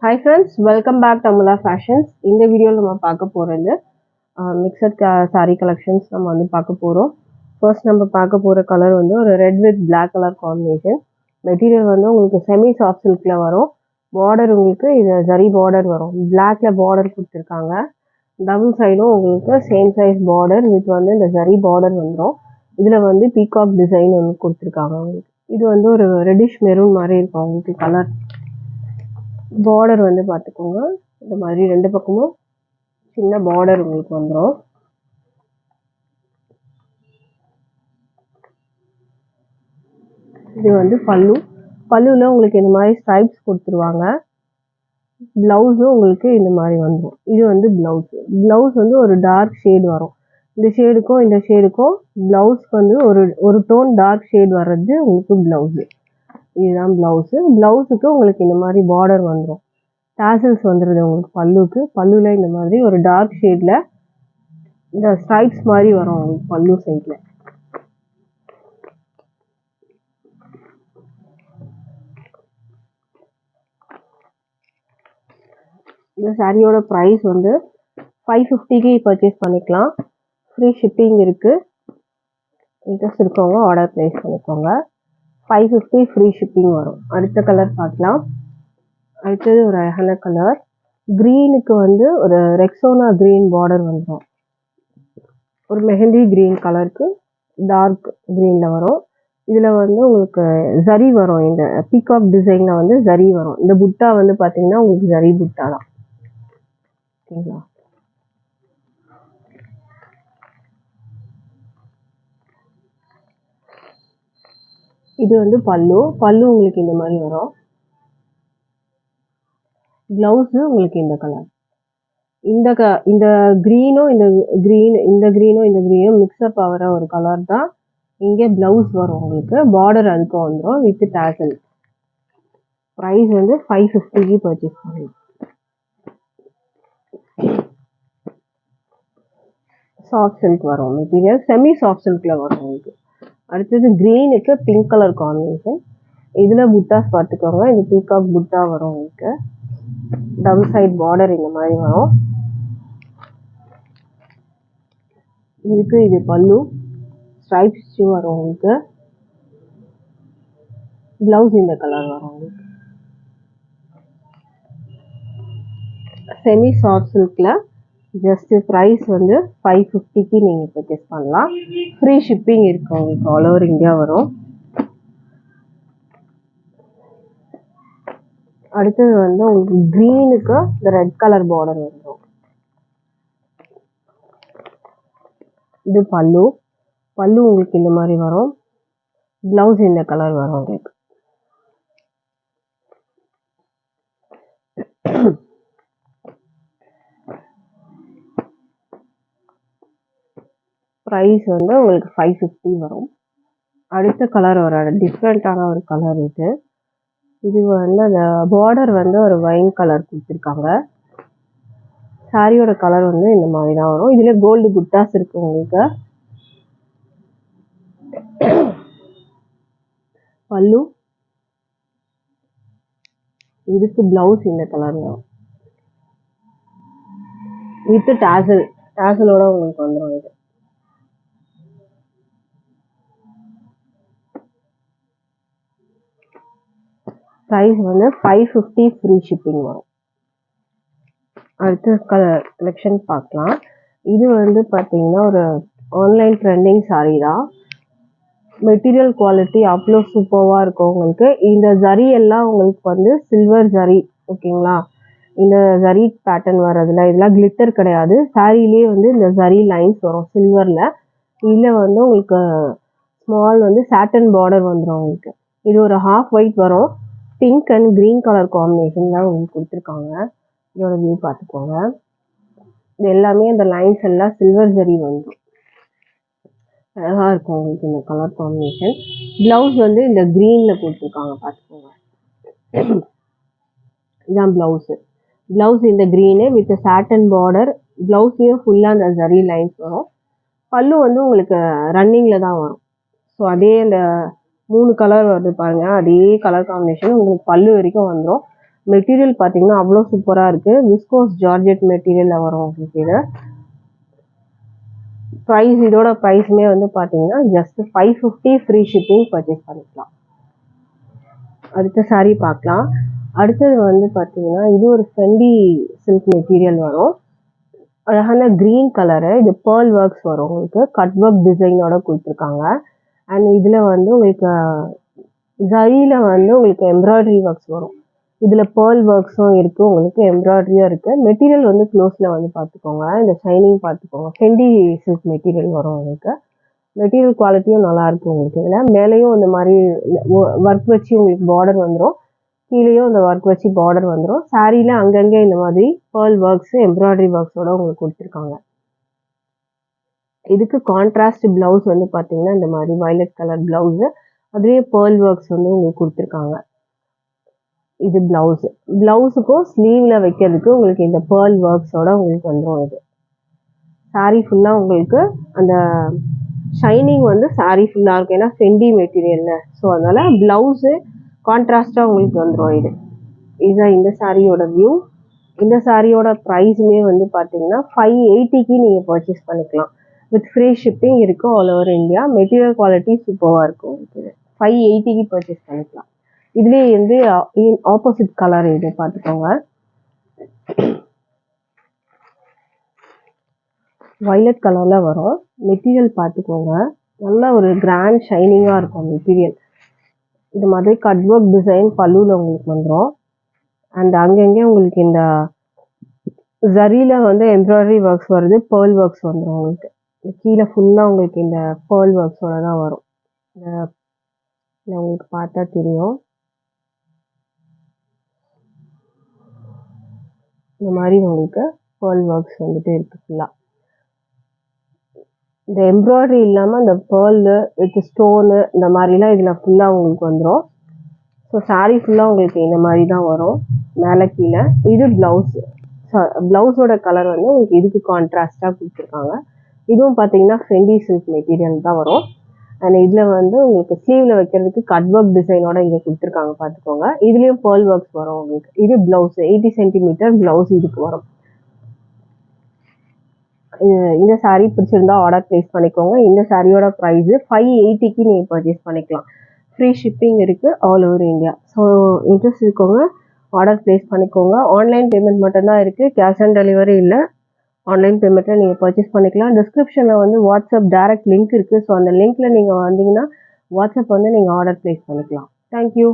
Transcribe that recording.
Hi friends, welcome back to Amula Fashions. இந்த வீடியோவில் நம்ம பார்க்க போகிறது மிக்சட் saree collections நம்ம வந்து பார்க்க போகிறோம். ஃபர்ஸ்ட் நம்ம பார்க்க போகிற கலர் வந்து ஒரு red with black colour combination. Material வந்து உங்களுக்கு செமி சாஃப்ட் சில்கில் வரும். பார்டர் உங்களுக்கு இது ஜரி பார்டர் வரும். பிளாக்ல பார்டர் கொடுத்துருக்காங்க. டபுள் சைடும் உங்களுக்கு சேம் சைஸ் பார்டர் வித் வந்து இந்த ஜரி பார்டர் வந்துடும். இதில் வந்து பீகாக் டிசைன் வந்து கொடுத்துருக்காங்க உங்களுக்கு. இது வந்து ஒரு ரெட்டிஷ் மெரூன் மாதிரி இருக்கும் உங்களுக்கு கலர். பார்டர் வந்து பார்த்துக்கோங்க, இந்த மாதிரி ரெண்டு பக்கமும் சின்ன பார்டர் உங்களுக்கு வந்துடும். இது வந்து பல்லுவில் உங்களுக்கு இந்த மாதிரி ஸ்ட்ரைப்ஸ் கொடுத்துருவாங்க. ப்ளவுஸும் உங்களுக்கு இந்த மாதிரி வந்துடும். இது வந்து ப்ளவுஸ் வந்து ஒரு டார்க் ஷேட் வரும். இந்த ஷேடுக்கும் ப்ளவுஸ்க்கு வந்து ஒரு டோன் டார்க் ஷேட் வர்றது உங்களுக்கு ப்ளவுஸு. இதுதான் ப்ளவுஸுக்கு உங்களுக்கு இந்த மாதிரி பார்டர் வந்துடும். டாசல்ஸ் வந்துடுது உங்களுக்கு பல்லுவில் இந்த மாதிரி ஒரு டார்க் ஷேடில் இந்த ஸ்ட்ரைப்ஸ் மாதிரி வரும் உங்களுக்கு பல்லு சைடில். இந்த சாரியோட ப்ரைஸ் வந்து 550க்கு பர்ச்சேஸ் பண்ணிக்கலாம். ஃப்ரீ ஷிப்பிங் இருக்குது. இன்ட்ரெஸ்ட் இருக்கவங்க ஆர்டர் ப்ளேஸ் பண்ணிக்கோங்க. 550 ஃப்ரீ ஷிப்பிங் வரும். அடுத்த கலர் பார்க்கலாம். அடுத்தது ஒரு அழகான கலர். க்ரீனுக்கு வந்து ஒரு ரெக்ஸோனா க்ரீன் பார்டர் வந்துடும். ஒரு மெஹந்தி க்ரீன் கலருக்கு டார்க் க்ரீனில் வரும். இதில் வந்து உங்களுக்கு ஜரி வரும். இந்த பீகாக் டிசைனில் வந்து ஜரி வரும். இந்த புட்டா வந்து பார்த்தீங்கன்னா உங்களுக்கு ஜரி புட்டா தான். ஓகேங்களா? இது வந்து பல்லு உங்களுக்கு இந்த மாதிரி வரும். ப்ளவுஸு உங்களுக்கு இந்த கலர். இந்த க்ரீனும் இந்த க்ரீனும் மிக்ஸ்அப் ஆகிற ஒரு கலர் தான். இங்கே ப்ளவுஸ் வரும் உங்களுக்கு. பார்டர் அதுக்கும் வந்துடும் வித் டாசல். ப்ரைஸ் வந்து 550க்கு பர்ச்சேஸ் பண்ணலாம். சாஃப்ட் சில்க் வரும் மெட்டீரியல். செமி சாஃப்ட் சில்கில் வரும் உங்களுக்கு. அடுத்தது க்ரீனுக்கு பிங்க் கலர் காம்பினேஷன். இதில் புட்டாஸ் பார்த்துக்கோங்க. இது பீகாக் புட்டா வரும் உங்களுக்கு. டபுள் சைட் பார்டர் இந்த மாதிரி வரும். இது பல்லு ஸ்ட்ரைப்ஸ் வரும் உங்களுக்கு. ப்ளவுஸ் இந்த கலர் வரும் உங்களுக்கு. செமி சாஃப்ட் சில்கில் ஜஸ்ட் ப்ரைஸ் வந்து 550க்கு நீங்கள் பர்ச்சேஸ் பண்ணலாம். ஃப்ரீ ஷிப்பிங் இருக்கு உங்களுக்கு. ஆல் ஓவர் இந்தியா வரும். அடுத்தது வந்து உங்களுக்கு க்ரீனுக்கு இந்த ரெட் கலர் பார்டர் வந்துடும். இது பல்லு உங்களுக்கு இந்த மாதிரி வரும். ப்ளவுஸ் இந்த கலர் வரும் உங்களுக்கு. ப்ரைஸ் வந்து உங்களுக்கு 550 வரும். அடுத்த கலர் ஒரு டிஃப்ரெண்ட்டான ஒரு கலர். இது வந்து அந்த பார்டர் வந்து ஒரு வைன் கலர் கொடுத்துருக்காங்க. சாரியோட கலர் வந்து இந்த மாதிரி தான் வரும். இதில் கோல்டு புட்டாஸ் இருக்கு உங்களுக்கு. பல்லு இதுக்கு ப்ளவுஸ் இந்த கலர் வரும் வித் டாசலோட உங்களுக்கு வந்துடும். இது ப்ரைஸ் வந்து 550 ஃப்ரீ ஷிப்பிங் வரும். அடுத்த கலெக்ஷன் பார்க்கலாம். இது வந்து பார்த்தீங்கன்னா ஒரு ஆன்லைன் ட்ரெண்டிங் சாரீ தான். மெட்டீரியல் குவாலிட்டி அவ்வளோ சூப்பராக இருக்கும் உங்களுக்கு. இந்த ஜரி எல்லாம் உங்களுக்கு வந்து சில்வர் ஜரி. ஓகேங்களா? இந்த ஜரி பேட்டர்ன் வர்றதுல இதெல்லாம் கிளிட்டர் கிடையாது. சாரிலேயே வந்து இந்த ஜரி லைன்ஸ் வரும் சில்வரில். இதில் வந்து உங்களுக்கு ஸ்மால் வந்து சாட்டன் பார்டர் வந்துடும் உங்களுக்கு. இது ஒரு ஹாஃப் ஒயிட் வரும். Pink and green colour combination தான் உங்களுக்கு கொடுத்துருக்காங்க. இதோட வியூ பார்த்துக்கோங்க. இது எல்லாமே இந்த லைன்ஸ் எல்லாம் சில்வர் ஜரி வந்துடும். அழகாக இருக்கும் உங்களுக்கு இந்த கலர் காம்பினேஷன். ப்ளவுஸ் வந்து இந்த க்ரீனில் கொடுத்துருக்காங்க பார்த்துக்கோங்க. இதுதான் ப்ளவுஸ் இந்த க்ரீனு வித் சாட்டன் பார்டர். ப்ளவுஸ்லேயும் ஃபுல்லாக அந்த ஜரி லைன்ஸ் வரும். பல்லு வந்து உங்களுக்கு ரன்னிங்கில் தான் வரும். ஸோ அதே அந்த 3 கலர் வருது பாருங்கள், அதே கலர் காம்பினேஷன் உங்களுக்கு பல்லு வரைக்கும் வந்துடும். மெட்டீரியல் பார்த்தீங்கன்னா அவ்வளோ சூப்பராக இருக்குது. விஸ்கோஸ் ஜார்ஜெட் மெட்டீரியலில் வரும் உங்களுக்கு இது. ப்ரைஸ் இதோட ப்ரைஸுமே வந்து பார்த்தீங்கன்னா ஜஸ்ட் 550 ஃப்ரீ ஷிப்பிங் பர்ச்சேஸ் பண்ணிக்கலாம். அடுத்த சாரீ பார்க்கலாம். அடுத்தது வந்து பார்த்தீங்கன்னா இது ஒரு ஃபெண்டி சில்க் மெட்டீரியல் வரும். அழகான க்ரீன் கலரு. இது பேர்ல் ஒர்க்ஸ் வரும் உங்களுக்கு. கட் ஒர்க் டிசைனோட கொடுத்துருக்காங்க. அண்ட் இதில் வந்து உங்களுக்கு ஜரியில் வந்து உங்களுக்கு எம்ப்ராய்டரி ஒர்க்ஸ் வரும். இதில் பேர்ல் ஒர்க்ஸும் இருக்குது, உங்களுக்கு எம்ப்ராய்டரியும் இருக்குது. மெட்டீரியல் வந்து க்ளோஸில் வந்து பார்த்துக்கோங்க. இந்த ஷைனிங் பார்த்துக்கோங்க. ஃபெண்டி சில்க் மெட்டீரியல் வரும் உங்களுக்கு. மெட்டீரியல் குவாலிட்டியும் நல்லாயிருக்கும் உங்களுக்கு. இதில் மேலேயும் இந்த மாதிரி ஒர்க் வச்சு உங்களுக்கு பார்டர் வந்துடும், கீழேயும் இந்த ஒர்க் வச்சு பார்டர் வந்துடும். சாரியில் அங்கங்கே இந்த மாதிரி பேர்ல் ஒர்க்ஸு எம்ப்ராய்டரி ஒர்க்ஸோட உங்களுக்கு கொடுத்துருக்காங்க. இதுக்கு கான்ட்ராஸ்ட் ப்ளவுஸ் வந்து பார்த்தீங்கன்னா இந்த மாதிரி வயலட் கலர் ப்ளவுஸு, அதுலேயே பேர்ல் ஒர்க்ஸ் வந்து உங்களுக்கு கொடுத்துருக்காங்க. இது ப்ளவுஸு. ப்ளவுஸுக்கும் ஸ்லீவில் வைக்கிறதுக்கு உங்களுக்கு இந்த பேர்ல் ஒர்க்ஸோட உங்களுக்கு வந்துடும். இது சாரீ ஃபுல்லாக உங்களுக்கு அந்த ஷைனிங் வந்து சாரீ ஃபுல்லாக இருக்கும். ஏன்னா ஃபெண்டி மெட்டீரியல்ல, ஸோ அதனால் ப்ளவுஸு கான்ட்ராஸ்டாக உங்களுக்கு வந்துடும். இதுதான் இந்த சாரியோட வியூ. இந்த சாரியோட ப்ரைஸுமே வந்து பார்த்தீங்கன்னா 580க்கு நீங்கள் பர்ச்சேஸ் பண்ணிக்கலாம். வித் ஃப்ரீ ஷிப்பிங் இருக்குது all over India. Material quality சூப்பராக இருக்கும் உங்களுக்கு. இது 580க்கு பர்ச்சேஸ் பண்ணிக்கலாம். இதுலேயே வந்து ஆப்போசிட் கலர் இது பார்த்துக்கோங்க. வயலட் கலரில் வரும். மெட்டீரியல் பார்த்துக்கோங்க. நல்ல ஒரு கிராண்ட் ஷைனிங்காக இருக்கும் மெட்டீரியல். இது மாதிரி கட் ஒர்க் டிசைன் பல்லுவில் உங்களுக்கு வந்துடும். அண்ட் அங்கங்கே உங்களுக்கு இந்த ஜரியில் வந்து எம்ப்ராய்டரி ஒர்க்ஸ் வருது, பேர்ல் ஒர்க்ஸ் வந்துடும் உங்களுக்கு. கீழே ஃபுல்லாக உங்களுக்கு இந்த பேர்ல் ஒர்க்ஸோட தான் வரும். உங்களுக்கு பார்த்தா தெரியும். இந்த மாதிரி உங்களுக்கு பேர்ல் ஒர்க்ஸ் வந்துட்டு இருக்குது ஃபுல்லாக. இந்த எம்ப்ராய்டரி இல்லாமல் இந்த பேர்லு வித் ஸ்டோனு இந்த மாதிரிலாம் இதில் ஃபுல்லாக உங்களுக்கு வந்துடும். ஸோ சாரீ ஃபுல்லாக உங்களுக்கு இந்த மாதிரி தான் வரும் மேலே கீழே. இது ப்ளவுஸு. ப்ளவுஸோட கலர் வந்து உங்களுக்கு இதுக்கு கான்ட்ராஸ்டாக கொடுத்துருக்காங்க. இதுவும் பார்த்தீங்கன்னா ஃபெண்டி சில்க் மெட்டீரியல் தான் வரும். அண்ட் இதில் வந்து உங்களுக்கு ஸ்லீவில் வைக்கிறதுக்கு கட் ஒர்க் டிசைனோட இங்கே கொடுத்துருக்காங்க பார்த்துக்கோங்க. இதுலேயும் பேர்ல் ஒர்க்ஸ் வரும் உங்களுக்கு. இது ப்ளவுஸு 80 சென்டிமீட்டர் ப்ளவுஸ் இதுக்கு வரும். இந்த சாரீ பிடிச்சிருந்தா ஆர்டர் ப்ளேஸ் பண்ணிக்கோங்க. இந்த சாரியோட ப்ரைஸு 580க்கு நீங்கள் பர்ச்சேஸ் பண்ணிக்கலாம். ஃப்ரீ ஷிப்பிங் இருக்குது all over India. So interest இருக்கவங்க ஆர்டர் ப்ளேஸ் பண்ணிக்கோங்க. ஆன்லைன் பேமெண்ட் மட்டும்தான் இருக்குது, கேஷ் ஆன் டெலிவரி இல்லை. ஆன்லைன் பேமெண்ட்டில் நீங்கள் பர்ச்சேஸ் பண்ணிக்கலாம். டிஸ்கிரிப்ஷனில் வந்து வாட்ஸ்அப் டைரக்ட் லிங்க் இருக்குது. ஸோ அந்த லிங்க்கில் நீங்கள் வந்தீங்கன்னா வாட்ஸ்அப் வந்து நீங்கள் ஆர்டர் ப்ளேஸ் பண்ணிக்கலாம். தேங்க்யூ.